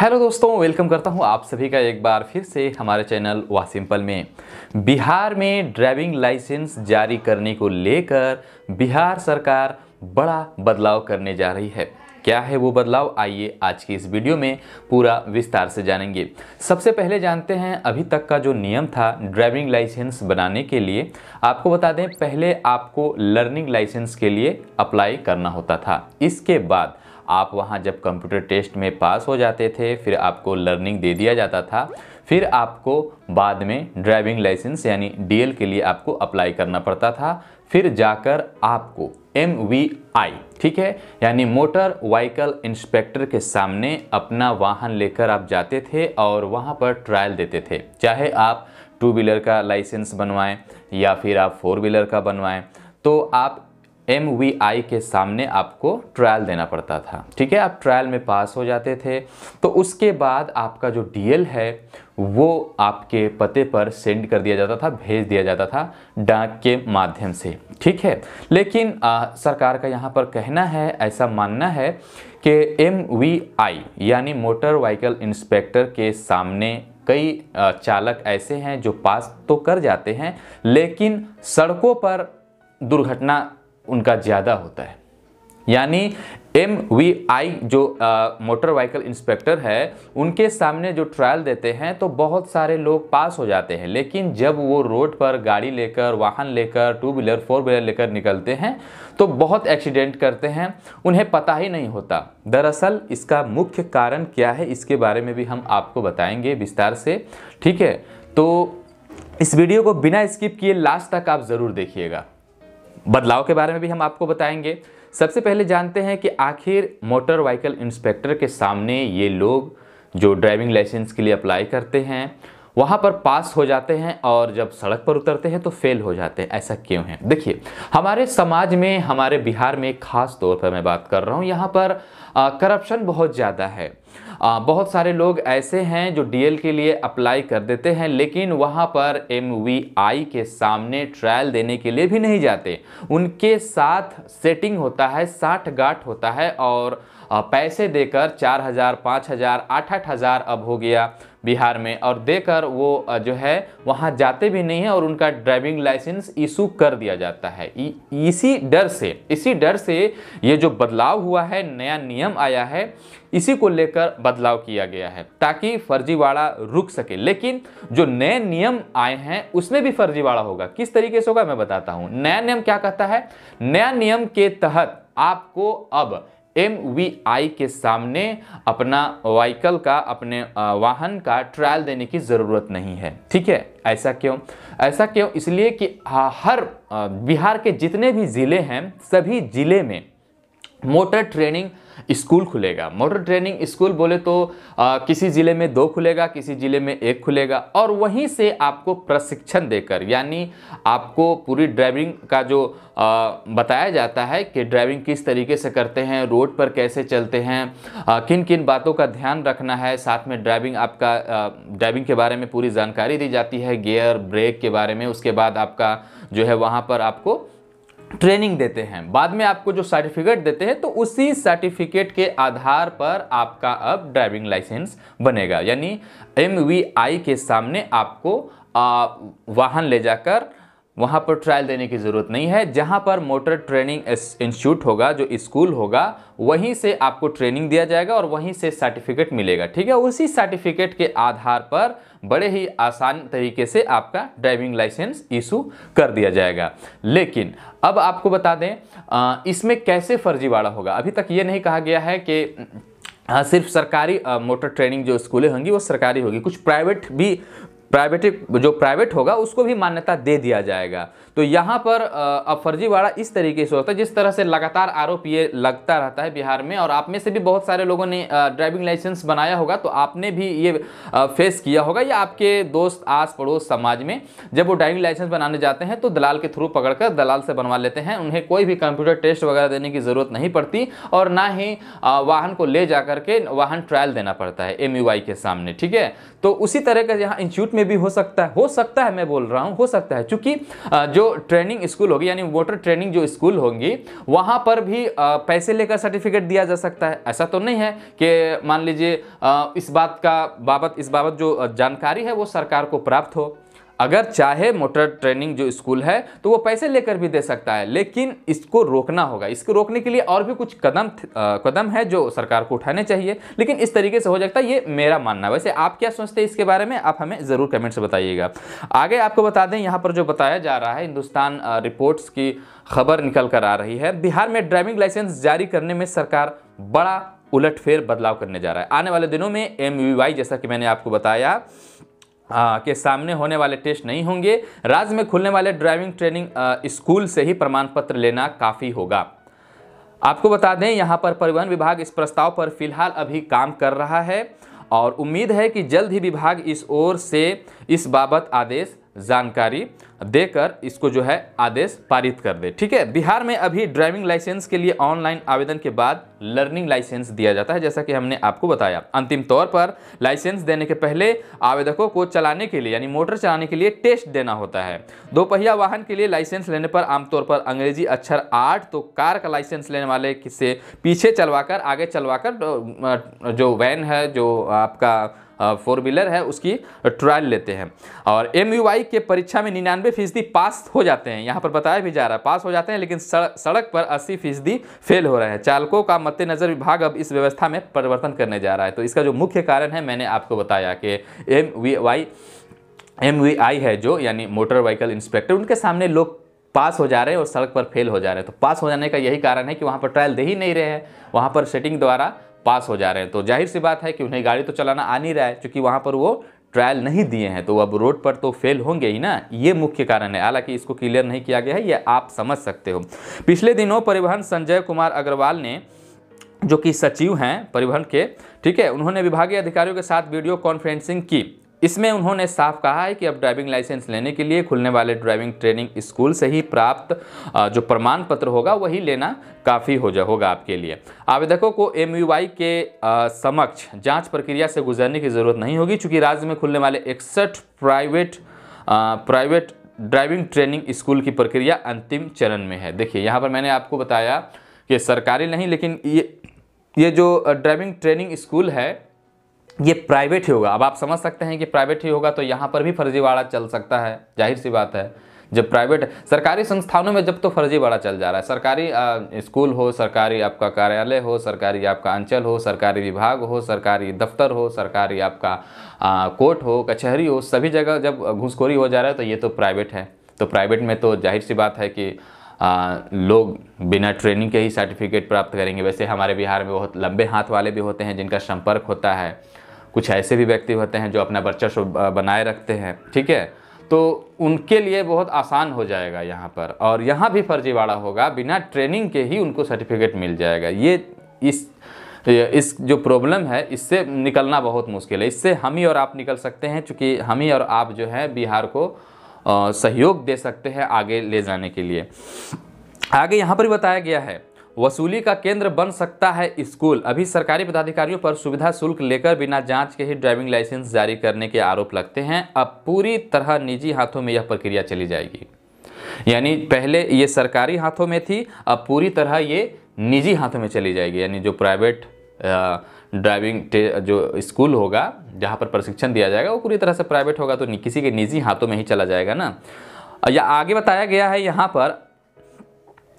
Hello दोस्तों, welcome करता हूं आप सभी का एक बार फिर से हमारे चैनल वाह सिंपल में। बिहार में ड्राइविंग लाइसेंस जारी करने को लेकर बिहार सरकार बड़ा बदलाव करने जा रही है। क्या है वो बदलाव, आइए आज की इस वीडियो में पूरा विस्तार से जानेंगे। सबसे पहले जानते हैं अभी तक का जो नियम था ड्राइविंग लाइसेंस बनाने के लिए। आपको बता दें, पहले आपको लर्निंग लाइसेंस के लिए अप्लाई करना होता था। इसके बाद आप वहाँ जब कंप्यूटर टेस्ट में पास हो जाते थे फिर आपको लर्निंग दे दिया जाता था। फिर आपको बाद में ड्राइविंग लाइसेंस यानी डीएल के लिए आपको अप्लाई करना पड़ता था। फिर जाकर आपको MVI, ठीक है, यानी मोटर व्हीकल इंस्पेक्टर के सामने अपना वाहन लेकर आप जाते थे और वहाँ पर ट्रायल देते थे। चाहे आप 2 व्हीलर का लाइसेंस बनवाएं या फिर आप 4 व्हीलर का बनवाएं, तो आप MVI के सामने आपको ट्रायल देना पड़ता था। ठीक है, आप ट्रायल में पास हो जाते थे तो उसके बाद आपका जो डीएल है वो आपके पते पर सेंड कर दिया जाता था, भेज दिया जाता था डाक के माध्यम से। ठीक है, लेकिन सरकार का यहाँ पर कहना है, ऐसा मानना है कि MVI यानी मोटर व्हीकल इंस्पेक्टर के सामने कई चालक ऐसे हैं जो पास तो कर जाते हैं लेकिन सड़कों पर दुर्घटना उनका ज़्यादा होता है। यानी MVI जो मोटर व्हीकल इंस्पेक्टर है उनके सामने जो ट्रायल देते हैं तो बहुत सारे लोग पास हो जाते हैं, लेकिन जब वो रोड पर गाड़ी लेकर, वाहन लेकर, 2 व्हीलर 4 व्हीलर लेकर निकलते हैं तो बहुत एक्सीडेंट करते हैं, उन्हें पता ही नहीं होता। दरअसल इसका मुख्य कारण क्या है इसके बारे में भी हम आपको बताएंगे विस्तार से। ठीक है, तो इस वीडियो को बिना स्किप किए लास्ट तक आप ज़रूर देखिएगा। बदलाव के बारे में भी हम आपको बताएंगे। सबसे पहले जानते हैं कि आखिर मोटर व्हीकल इंस्पेक्टर के सामने ये लोग जो ड्राइविंग लाइसेंस के लिए अप्लाई करते हैं वहाँ पर पास हो जाते हैं और जब सड़क पर उतरते हैं तो फेल हो जाते हैं। ऐसा क्यों है? देखिए, हमारे समाज में, हमारे बिहार में खास तौर पर मैं बात कर रहा हूँ, यहाँ पर करप्शन बहुत ज़्यादा है। बहुत सारे लोग ऐसे हैं जो डीएल के लिए अप्लाई कर देते हैं लेकिन वहाँ पर MVI के सामने ट्रायल देने के लिए भी नहीं जाते। उनके साथ सेटिंग होता है, साठगांठ होता है और पैसे देकर 4,000, 5,000, 8,000 अब हो गया बिहार में, और देकर वो जो है वहाँ जाते भी नहीं है और उनका ड्राइविंग लाइसेंस इशू कर दिया जाता है। इसी डर से ये जो बदलाव हुआ है, नया नियम आया है, इसी को लेकर बदलाव किया गया है ताकि फर्जीवाड़ा रुक सके। लेकिन जो नए नियम आए हैं उसमें भी फर्जीवाड़ा होगा। किस तरीके से होगा मैं बताता हूँ। नया नियम क्या कहता है? नया नियम के तहत आपको अब MVI के सामने अपना व्हीकल का, अपने वाहन का ट्रायल देने की ज़रूरत नहीं है। ठीक है, ऐसा क्यों? इसलिए कि हर बिहार के जितने भी ज़िले हैं सभी ज़िले में मोटर ट्रेनिंग स्कूल खुलेगा। मोटर ट्रेनिंग स्कूल बोले तो किसी ज़िले में 2 खुलेगा, किसी ज़िले में 1 खुलेगा और वहीं से आपको प्रशिक्षण देकर, यानी आपको पूरी ड्राइविंग का जो बताया जाता है कि ड्राइविंग किस तरीके से करते हैं, रोड पर कैसे चलते हैं, किन किन बातों का ध्यान रखना है, साथ में ड्राइविंग के बारे में पूरी जानकारी दी जाती है, गियर, ब्रेक के बारे में। उसके बाद आपका जो है वहाँ पर आपको ट्रेनिंग देते हैं, बाद में आपको जो सर्टिफिकेट देते हैं तो उसी सर्टिफिकेट के आधार पर आपका अब ड्राइविंग लाइसेंस बनेगा। यानी MVI के सामने आपको वाहन ले जाकर वहाँ पर ट्रायल देने की ज़रूरत नहीं है। जहाँ पर मोटर ट्रेनिंग इंस्टीट्यूट होगा, जो स्कूल होगा, वहीं से आपको ट्रेनिंग दिया जाएगा और वहीं से सर्टिफिकेट मिलेगा। ठीक है, उसी सर्टिफिकेट के आधार पर बड़े ही आसान तरीके से आपका ड्राइविंग लाइसेंस इशू कर दिया जाएगा। लेकिन अब आपको बता दें इसमें कैसे फर्जीवाड़ा होगा। अभी तक ये नहीं कहा गया है कि सिर्फ सरकारी मोटर ट्रेनिंग जो स्कूलें होंगी वो सरकारी होगी, कुछ प्राइवेट होगा उसको भी मान्यता दे दिया जाएगा। तो यहाँ पर अब फर्जीवाड़ा इस तरीके से होता है, जिस तरह से लगातार आरोप ये लगता रहता है बिहार में, और आप में से भी बहुत सारे लोगों ने ड्राइविंग लाइसेंस बनाया होगा तो आपने भी ये फेस किया होगा, या आपके दोस्त, आस पड़ोस, समाज में जब वो ड्राइविंग लाइसेंस बनाने जाते हैं तो दलाल के थ्रू पकड़कर दलाल से बनवा लेते हैं। उन्हें कोई भी कंप्यूटर टेस्ट वगैरह देने की ज़रूरत नहीं पड़ती और ना ही वाहन को ले जा करके वाहन ट्रायल देना पड़ता है MVI के सामने। ठीक है, तो उसी तरह का यहाँ इंस्टीट्यूट में भी हो सकता है मैं बोल रहा हूँ, हो सकता है, क्योंकि जो ट्रेनिंग स्कूल होगी यानी मोटर ट्रेनिंग जो स्कूल होंगी वहाँ पर भी पैसे लेकर सर्टिफिकेट दिया जा सकता है। ऐसा तो नहीं है कि मान लीजिए इस बाबत जो जानकारी है वो सरकार को प्राप्त हो। अगर चाहे मोटर ट्रेनिंग जो स्कूल है तो वो पैसे लेकर भी दे सकता है, लेकिन इसको रोकना होगा। इसको रोकने के लिए और भी कुछ कदम है जो सरकार को उठाने चाहिए, लेकिन इस तरीके से हो सकता है, ये मेरा मानना है। वैसे आप क्या सोचते हैं इसके बारे में, आप हमें ज़रूर कमेंट से बताइएगा। आगे आपको बता दें, यहाँ पर जो बताया जा रहा है, हिंदुस्तान रिपोर्ट्स की खबर निकल कर आ रही है, बिहार में ड्राइविंग लाइसेंस जारी करने में सरकार बड़ा उलटफेर बदलाव करने जा रहा है। आने वाले दिनों में MVY, जैसा कि मैंने आपको बताया, के सामने होने वाले टेस्ट नहीं होंगे। राज्य में खुलने वाले ड्राइविंग ट्रेनिंग स्कूल से ही प्रमाण पत्र लेना काफ़ी होगा। आपको बता दें, यहाँ पर परिवहन विभाग इस प्रस्ताव पर फिलहाल अभी काम कर रहा है और उम्मीद है कि जल्द ही विभाग इस ओर से इस बाबत आदेश जानकारी देकर इसको जो है आदेश पारित कर दे। ठीक है, बिहार में अभी ड्राइविंग लाइसेंस के लिए ऑनलाइन आवेदन के बाद लर्निंग लाइसेंस दिया जाता है, जैसा कि हमने आपको बताया। अंतिम तौर पर लाइसेंस देने के पहले आवेदकों को चलाने के लिए यानी मोटर चलाने के लिए टेस्ट देना होता है। दोपहिया वाहन के लिए लाइसेंस लेने पर आमतौर पर अंग्रेजी अक्षर 8, तो कार का लाइसेंस लेने वाले से पीछे चलवाकर आगे चलवाकर जो वैन है, जो आपका 4 व्हीलर है, उसकी ट्रायल लेते हैं। और MUI के परीक्षा में 99% पास हो जाते हैं। यहाँ पर बताया भी जा रहा है पास हो जाते हैं, लेकिन सड़क पर 80% फेल हो रहे हैं। चालकों का मद्देनजर विभाग अब इस व्यवस्था में परिवर्तन करने जा रहा है। तो इसका जो मुख्य कारण है मैंने आपको बताया कि MVI है जो यानी मोटर व्हीकल इंस्पेक्टर, उनके सामने लोग पास हो जा रहे हैं और सड़क पर फेल हो जा रहे हैं। तो पास हो जाने का यही कारण है कि वहाँ पर ट्रायल दे ही नहीं रहे हैं, वहाँ पर सेटिंग द्वारा पास हो जा रहे हैं। तो जाहिर सी बात है कि उन्हें गाड़ी तो चलाना आ नहीं रहा है, क्योंकि वहाँ पर वो ट्रायल नहीं दिए हैं, तो अब रोड पर तो फेल होंगे ही ना। ये मुख्य कारण है, हालांकि इसको क्लियर नहीं किया गया है, ये आप समझ सकते हो। पिछले दिनों परिवहन संजय कुमार अग्रवाल ने, जो कि सचिव हैं परिवहन के, ठीक है, उन्होंने विभागीय अधिकारियों के साथ वीडियो कॉन्फ्रेंसिंग की। इसमें उन्होंने साफ कहा है कि अब ड्राइविंग लाइसेंस लेने के लिए खुलने वाले ड्राइविंग ट्रेनिंग स्कूल से ही प्राप्त जो प्रमाण पत्र होगा वही लेना काफ़ी होगा आपके लिए। आवेदकों को MUI के समक्ष जांच प्रक्रिया से गुजरने की ज़रूरत नहीं होगी, चूँकि राज्य में खुलने वाले 61 प्राइवेट ड्राइविंग ट्रेनिंग स्कूल की प्रक्रिया अंतिम चरण में है। देखिए, यहाँ पर मैंने आपको बताया कि सरकारी नहीं, लेकिन ये जो ड्राइविंग ट्रेनिंग स्कूल है ये प्राइवेट ही होगा। अब आप समझ सकते हैं कि प्राइवेट ही होगा तो यहाँ पर भी फर्जीवाड़ा चल सकता है, जाहिर सी बात है। जब प्राइवेट सरकारी संस्थानों में जब तो फर्जीवाड़ा चल जा रहा है, सरकारी स्कूल हो, सरकारी आपका कार्यालय हो, सरकारी आपका अंचल हो, सरकारी विभाग हो, सरकारी दफ्तर हो, सरकारी आपका कोर्ट हो, कचहरी हो, सभी जगह जब घूसखोरी हो जा रहा है तो ये तो प्राइवेट है। तो प्राइवेट में तो जाहिर सी बात है कि लोग बिना ट्रेनिंग के ही सर्टिफिकेट प्राप्त करेंगे। वैसे हमारे बिहार में बहुत लंबे हाथ वाले भी होते हैं जिनका संपर्क होता है, कुछ ऐसे भी व्यक्ति होते हैं जो अपना वर्चस्व बनाए रखते हैं, ठीक है, तो उनके लिए बहुत आसान हो जाएगा यहाँ पर। और यहाँ भी फर्जीवाड़ा होगा, बिना ट्रेनिंग के ही उनको सर्टिफिकेट मिल जाएगा। ये इस जो प्रॉब्लम है इससे निकलना बहुत मुश्किल है। इससे हम ही और आप निकल सकते हैं, क्योंकि हम ही और आप जो है बिहार को सहयोग दे सकते हैं आगे ले जाने के लिए। आगे यहाँ पर बताया गया है, वसूली का केंद्र बन सकता है स्कूल। अभी सरकारी पदाधिकारियों पर सुविधा शुल्क लेकर बिना जांच के ही ड्राइविंग लाइसेंस जारी करने के आरोप लगते हैं। अब पूरी तरह निजी हाथों में यह प्रक्रिया चली जाएगी। यानी पहले ये सरकारी हाथों में थी, अब पूरी तरह ये निजी हाथों में चली जाएगी। यानी जो प्राइवेट ड्राइविंग जो स्कूल होगा जहाँ पर प्रशिक्षण दिया जाएगा वो पूरी तरह से प्राइवेट होगा, तो किसी के निजी हाथों में ही चला जाएगा ना। या आगे बताया गया है यहाँ पर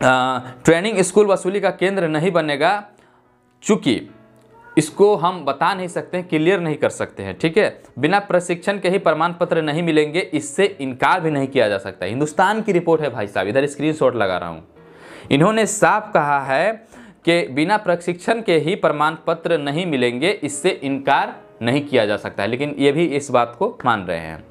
ट्रेनिंग स्कूल वसूली का केंद्र नहीं बनेगा, चूँकि इसको हम बता नहीं सकते, क्लियर नहीं कर सकते हैं, ठीक है। बिना प्रशिक्षण के ही प्रमाण पत्र नहीं मिलेंगे, इससे इनकार भी नहीं किया जा सकता। हिंदुस्तान की रिपोर्ट है भाई साहब, इधर स्क्रीनशॉट लगा रहा हूँ। इन्होंने साफ कहा है कि बिना प्रशिक्षण के ही प्रमाण पत्र नहीं मिलेंगे, इससे इनकार नहीं किया जा सकता है, लेकिन ये भी इस बात को मान रहे हैं।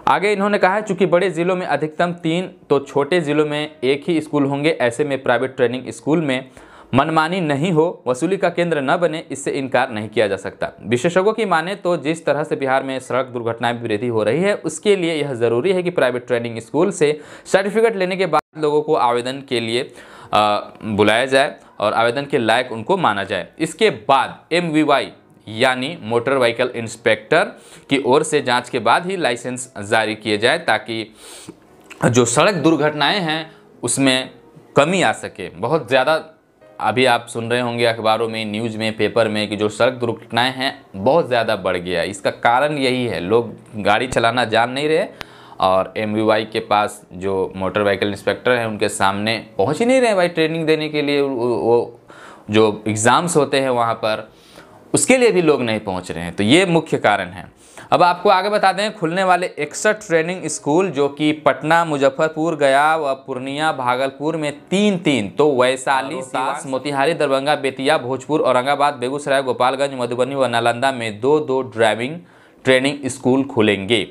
आगे इन्होंने कहा है, चूंकि बड़े ज़िलों में अधिकतम 3 तो छोटे ज़िलों में 1 ही स्कूल होंगे, ऐसे में प्राइवेट ट्रेनिंग स्कूल में मनमानी नहीं हो, वसूली का केंद्र न बने, इससे इनकार नहीं किया जा सकता। विशेषज्ञों की माने तो जिस तरह से बिहार में सड़क दुर्घटनाएं में वृद्धि हो रही है, उसके लिए यह ज़रूरी है कि प्राइवेट ट्रेनिंग स्कूल से सर्टिफिकेट लेने के बाद लोगों को आवेदन के लिए बुलाया जाए और आवेदन के लायक उनको माना जाए। इसके बाद MVY यानी मोटर व्हीकल इंस्पेक्टर की ओर से जांच के बाद ही लाइसेंस जारी किए जाए, ताकि जो सड़क दुर्घटनाएं हैं उसमें कमी आ सके। बहुत ज़्यादा अभी आप सुन रहे होंगे अखबारों में, न्यूज़ में, पेपर में कि जो सड़क दुर्घटनाएं हैं बहुत ज़्यादा बढ़ गया। इसका कारण यही है, लोग गाड़ी चलाना जान नहीं रहे और MVY के पास जो मोटर व्हीकल इंस्पेक्टर हैं उनके सामने पहुंच ही नहीं रहे भाई ट्रेनिंग देने के लिए। वो जो एग्ज़ाम्स होते हैं वहाँ पर, उसके लिए भी लोग नहीं पहुँच रहे हैं। तो ये मुख्य कारण है। अब आपको आगे बता दें, खुलने वाले 61 ट्रेनिंग स्कूल जो कि पटना, मुजफ्फरपुर, गया व पूर्णिया, भागलपुर में 3-3, तो वैशाली, सास, मोतिहारी, दरभंगा, बेतिया, भोजपुर, औरंगाबाद, बेगूसराय, गोपालगंज, मधुबनी व नालंदा में 2-2 ड्राइविंग ट्रेनिंग स्कूल खुलेंगे।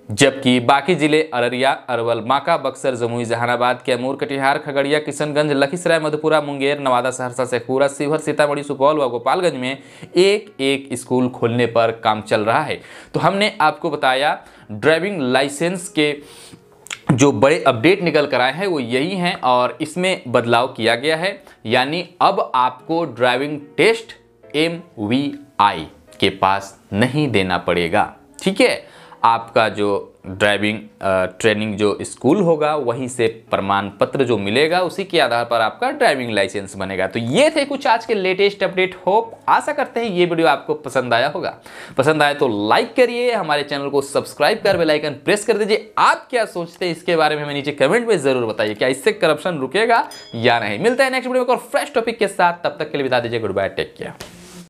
जबकि बाकी जिले अररिया, अरवल, बांका, बक्सर, जमुई, जहानाबाद, कैमूर, कटिहार, खगड़िया, किशनगंज, लखीसराय, मधेपुरा, मुंगेर, नवादा, सहरसा, शेखपुरा, शिवहर, सीतामढ़ी, सुपौल व गोपालगंज में एक एक स्कूल खोलने पर काम चल रहा है। तो हमने आपको बताया ड्राइविंग लाइसेंस के जो बड़े अपडेट निकल कर आए हैं वो यही हैं और इसमें बदलाव किया गया है। यानी अब आपको ड्राइविंग टेस्ट MVI के पास नहीं देना पड़ेगा। ठीक है, आपका जो ड्राइविंग ट्रेनिंग जो स्कूल होगा वहीं से प्रमाण पत्र जो मिलेगा उसी के आधार पर आपका ड्राइविंग लाइसेंस बनेगा। तो ये थे कुछ आज के लेटेस्ट अपडेट। होप आशा करते हैं ये वीडियो आपको पसंद आया होगा। पसंद आए तो लाइक करिए, हमारे चैनल को सब्सक्राइब कर बेल आइकन प्रेस कर दीजिए। आप क्या सोचते हैं इसके बारे में हमें नीचे कमेंट में जरूर बताइए, क्या इससे करप्शन रुकेगा या नहीं। मिलता है नेक्स्ट वीडियो में और फ्रेश टॉपिक के साथ, तब तक के लिए बता दीजिए गुड बाय, टेक केयर।